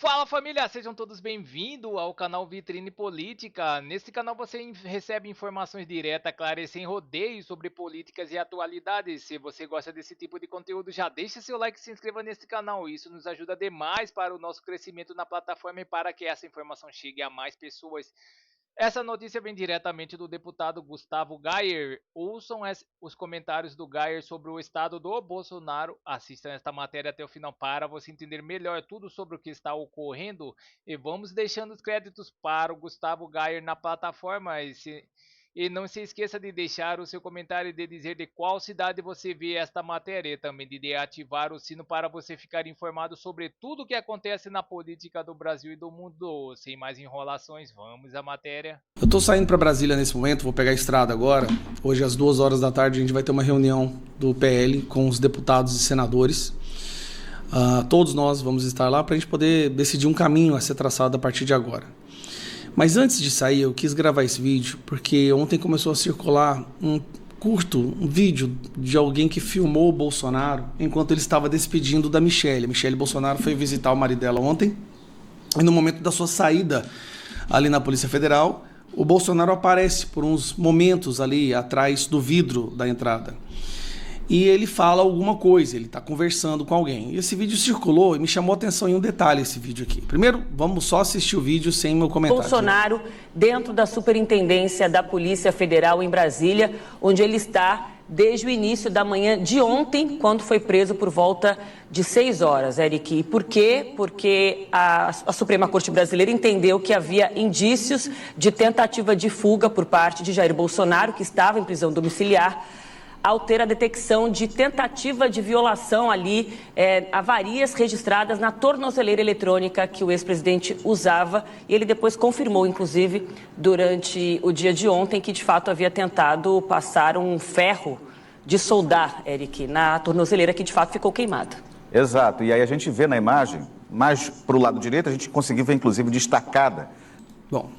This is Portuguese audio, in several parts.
Fala família, sejam todos bem-vindos ao canal Vitrine Política. Nesse canal você recebe informações diretas, claras e sem rodeios sobre políticas e atualidades. Se você gosta desse tipo de conteúdo, já deixa seu like e se inscreva nesse canal. Isso nos ajuda demais para o nosso crescimento na plataforma e para que essa informação chegue a mais pessoas. Essa notícia vem diretamente do deputado Gustavo Gayer. Ouçam os comentários do Gayer sobre o estado do Bolsonaro. Assistam esta matéria até o final para você entender melhor tudo sobre o que está ocorrendo. E vamos deixando os créditos para o Gustavo Gayer na plataforma. E não se esqueça de deixar o seu comentário e de dizer de qual cidade você vê esta matéria. E também de ativar o sino para você ficar informado sobre tudo o que acontece na política do Brasil e do mundo. Sem mais enrolações, vamos à matéria. Eu tô saindo para Brasília nesse momento, vou pegar a estrada agora. Hoje às 2 horas da tarde a gente vai ter uma reunião do PL com os deputados e senadores. Todos nós vamos estar lá para a gente poder decidir um caminho a ser traçado a partir de agora. Mas antes de sair, eu quis gravar esse vídeo porque ontem começou a circular um vídeo de alguém que filmou o Bolsonaro enquanto ele estava despedindo da Michelle. A Michelle Bolsonaro foi visitar o marido dela ontem e no momento da sua saída ali na Polícia Federal, o Bolsonaro aparece por uns momentos ali atrás do vidro da entrada. E ele fala alguma coisa, ele está conversando com alguém. E esse vídeo circulou e me chamou a atenção em um detalhe esse vídeo aqui. Primeiro, vamos só assistir o vídeo sem meu comentário. Bolsonaro dentro da Superintendência da Polícia Federal em Brasília, onde ele está desde o início da manhã de ontem, quando foi preso por volta de 6 horas, Eric. E por quê? Porque a Suprema Corte Brasileira entendeu que havia indícios de tentativa de fuga por parte de Jair Bolsonaro, que estava em prisão domiciliar, ao ter a detecção de tentativa de violação ali, avarias registradas na tornozeleira eletrônica que o ex-presidente usava. E ele depois confirmou, inclusive, durante o dia de ontem, que de fato havia tentado passar um ferro de soldar, Eric, na tornozeleira que de fato ficou queimada. Exato, e aí a gente vê na imagem, mais para o lado direito, a gente conseguiu ver inclusive destacada. Bom,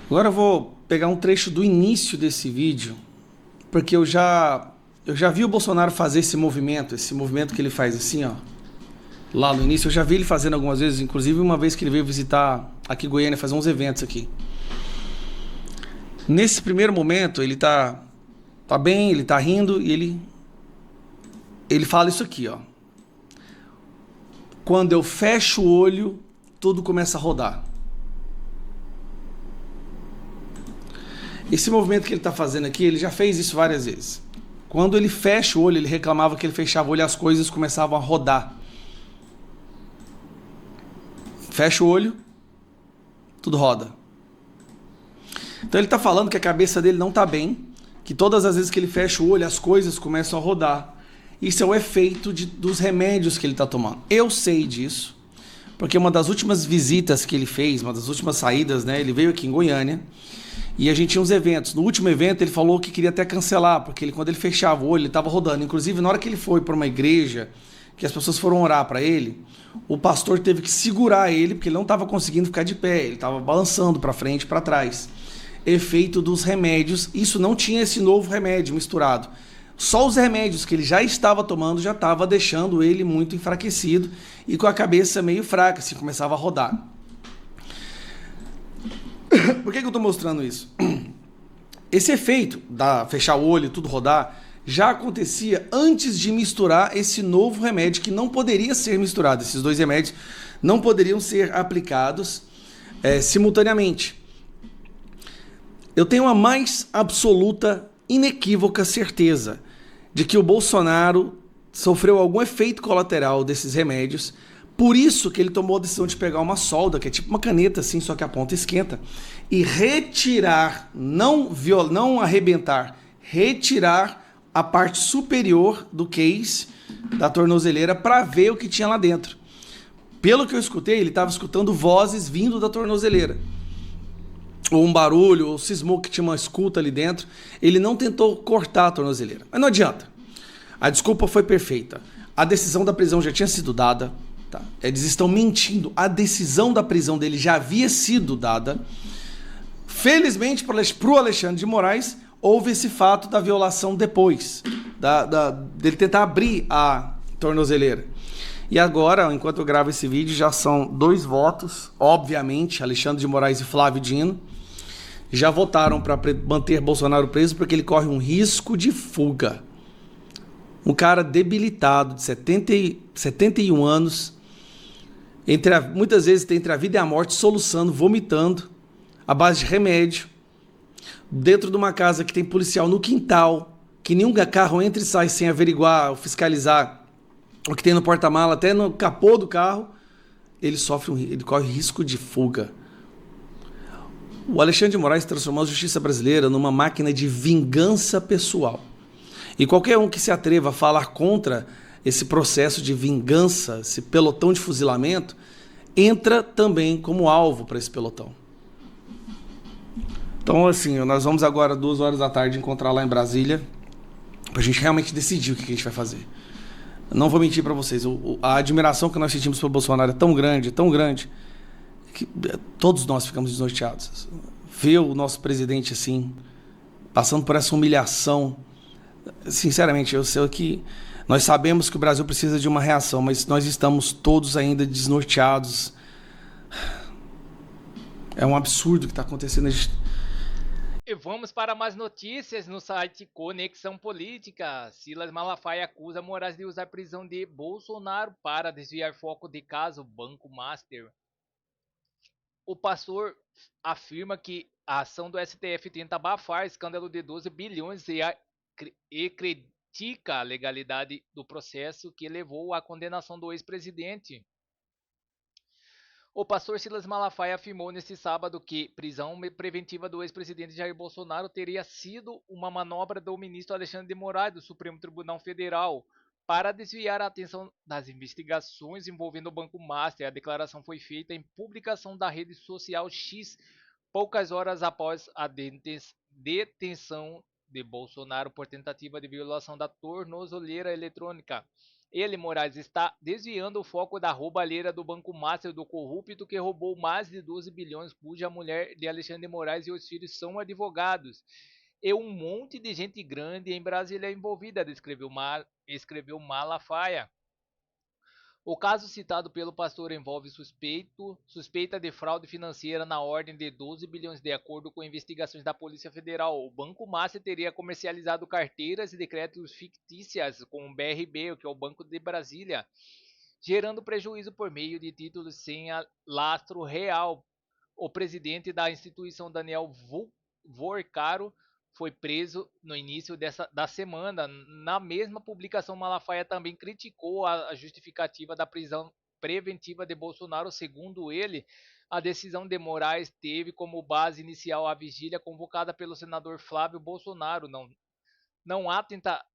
agora eu vou pegar um trecho do início desse vídeo, porque eu já vi o Bolsonaro fazer esse movimento que ele faz assim, ó, lá no início. Eu já vi ele fazendo algumas vezes, inclusive uma vez que ele veio visitar aqui em Goiânia, fazer uns eventos aqui. Nesse primeiro momento, ele tá bem, ele tá rindo e ele fala isso aqui, ó. Quando eu fecho o olho, tudo começa a rodar. Esse movimento que ele está fazendo aqui, ele já fez isso várias vezes. Quando ele fecha o olho, ele reclamava que ele fechava o olho e as coisas começavam a rodar. Fecha o olho, tudo roda. Então ele está falando que a cabeça dele não está bem, que todas as vezes que ele fecha o olho, as coisas começam a rodar. Isso é o efeito dos remédios que ele está tomando. Eu sei disso, porque uma das últimas visitas que ele fez, uma das últimas saídas, né, ele veio aqui em Goiânia, e a gente tinha uns eventos. No último evento ele falou que queria até cancelar, porque quando ele fechava o olho, ele estava rodando. Inclusive, na hora que ele foi para uma igreja, que as pessoas foram orar para ele, o pastor teve que segurar ele, porque ele não estava conseguindo ficar de pé, ele estava balançando para frente e para trás. Efeito dos remédios. Isso não tinha esse novo remédio misturado. Só os remédios que ele já estava tomando já estava deixando ele muito enfraquecido e com a cabeça meio fraca, assim, começava a rodar. Por que eu estou mostrando isso? Esse efeito da fechar o olho e tudo rodar já acontecia antes de misturar esse novo remédio que não poderia ser misturado. Esses dois remédios não poderiam ser aplicados simultaneamente. Eu tenho a mais absoluta, inequívoca certeza de que o Bolsonaro sofreu algum efeito colateral desses remédios. Por isso que ele tomou a decisão de pegar uma solda, que é tipo uma caneta assim, só que a ponta esquenta, e retirar, não arrebentar, retirar a parte superior do case da tornozeleira para ver o que tinha lá dentro. Pelo que eu escutei, ele estava escutando vozes vindo da tornozeleira. Ou um barulho, ou cismou que tinha uma escuta ali dentro. Ele não tentou cortar a tornozeleira. Mas não adianta. A desculpa foi perfeita. A decisão da prisão já tinha sido dada. Tá? Eles estão mentindo. A decisão da prisão dele já havia sido dada. Felizmente para o Alexandre de Moraes, houve esse fato da violação depois. Dele tentar abrir a tornozeleira. E agora, enquanto eu gravo esse vídeo, já são 2 votos, obviamente, Alexandre de Moraes e Flávio Dino, já votaram para manter Bolsonaro preso porque ele corre um risco de fuga. Um cara debilitado, de 71 anos, muitas vezes entre a vida e a morte, soluçando, vomitando, à base de remédio, dentro de uma casa que tem policial no quintal, que nenhum carro entra e sai sem averiguar ou fiscalizar o que tem no porta-mala, até no capô do carro, ele corre risco de fuga. O Alexandre de Moraes transformou a justiça brasileira numa máquina de vingança pessoal. E qualquer um que se atreva a falar contra esse processo de vingança, esse pelotão de fuzilamento, entra também como alvo para esse pelotão. Então, assim, nós vamos agora, 2 horas da tarde, encontrar lá em Brasília, para a gente realmente decidir o que a gente vai fazer. Não vou mentir para vocês, a admiração que nós sentimos pelo Bolsonaro é tão grande, que todos nós ficamos desnorteados. Ver o nosso presidente assim, passando por essa humilhação, sinceramente, eu sei que nós sabemos que o Brasil precisa de uma reação, mas nós estamos todos ainda desnorteados. É um absurdo o que está acontecendo. E vamos para mais notícias no site Conexão Política. Silas Malafaia acusa Moraes de usar prisão de Bolsonaro para desviar foco de caso Banco Master. O pastor afirma que a ação do STF tenta abafar escândalo de 12 bilhões e critica a legalidade do processo que levou à condenação do ex-presidente. O pastor Silas Malafaia afirmou neste sábado que prisão preventiva do ex-presidente Jair Bolsonaro teria sido uma manobra do ministro Alexandre de Moraes do Supremo Tribunal Federal para desviar a atenção das investigações envolvendo o Banco Master. A declaração foi feita em publicação da rede social X, poucas horas após a detenção de Bolsonaro por tentativa de violação da tornozeleira eletrônica. Ele, Moraes, está desviando o foco da roubalheira do Banco Master do corrupto que roubou mais de 12 bilhões, cuja mulher de Alexandre de Moraes e os filhos são advogados. E um monte de gente grande em Brasília envolvida, escreveu Malafaia. O caso citado pelo pastor envolve suspeita de fraude financeira na ordem de 12 bilhões de acordo com investigações da Polícia Federal. O Banco Master teria comercializado carteiras e decretos fictícias com o BRB, que é o Banco de Brasília, gerando prejuízo por meio de títulos sem lastro real. O presidente da instituição, Daniel Vorcaro, foi preso no início da semana. Na mesma publicação, Malafaia também criticou a justificativa da prisão preventiva de Bolsonaro. Segundo ele, a decisão de Moraes teve como base inicial a vigília convocada pelo senador Flávio Bolsonaro. Não há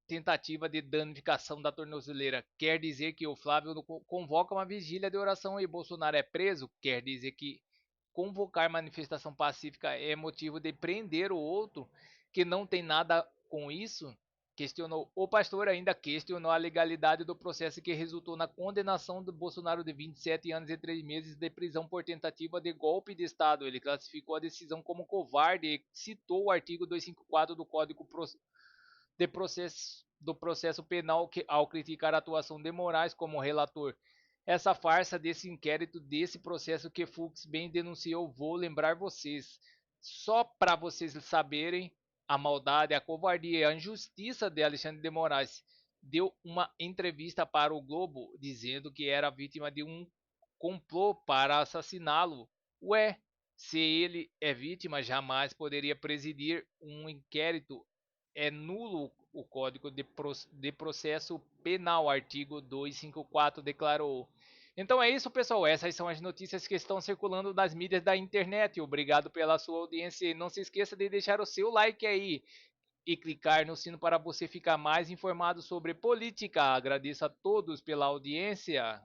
tentativa de danificação da tornozeleira. Quer dizer que o Flávio convoca uma vigília de oração e Bolsonaro é preso? Quer dizer que convocar manifestação pacífica é motivo de prender o outro que não tem nada com isso? Questionou. O pastor ainda questionou a legalidade do processo que resultou na condenação do Bolsonaro de 27 anos e 3 meses de prisão por tentativa de golpe de Estado. Ele classificou a decisão como covarde e citou o artigo 254 do Código do Processo Penal ao criticar a atuação de Moraes como relator. Essa farsa desse inquérito, desse processo que Fux bem denunciou, vou lembrar vocês. Só para vocês saberem a maldade, a covardia e a injustiça de Alexandre de Moraes. Deu uma entrevista para o Globo dizendo que era vítima de um complô para assassiná-lo. Ué, se ele é vítima, jamais poderia presidir um inquérito. É nulo o Código de Processo Penal, artigo 254, declarou. Então é isso, pessoal. Essas são as notícias que estão circulando nas mídias da internet. Obrigado pela sua audiência e não se esqueça de deixar o seu like aí e clicar no sino para você ficar mais informado sobre política. Agradeço a todos pela audiência.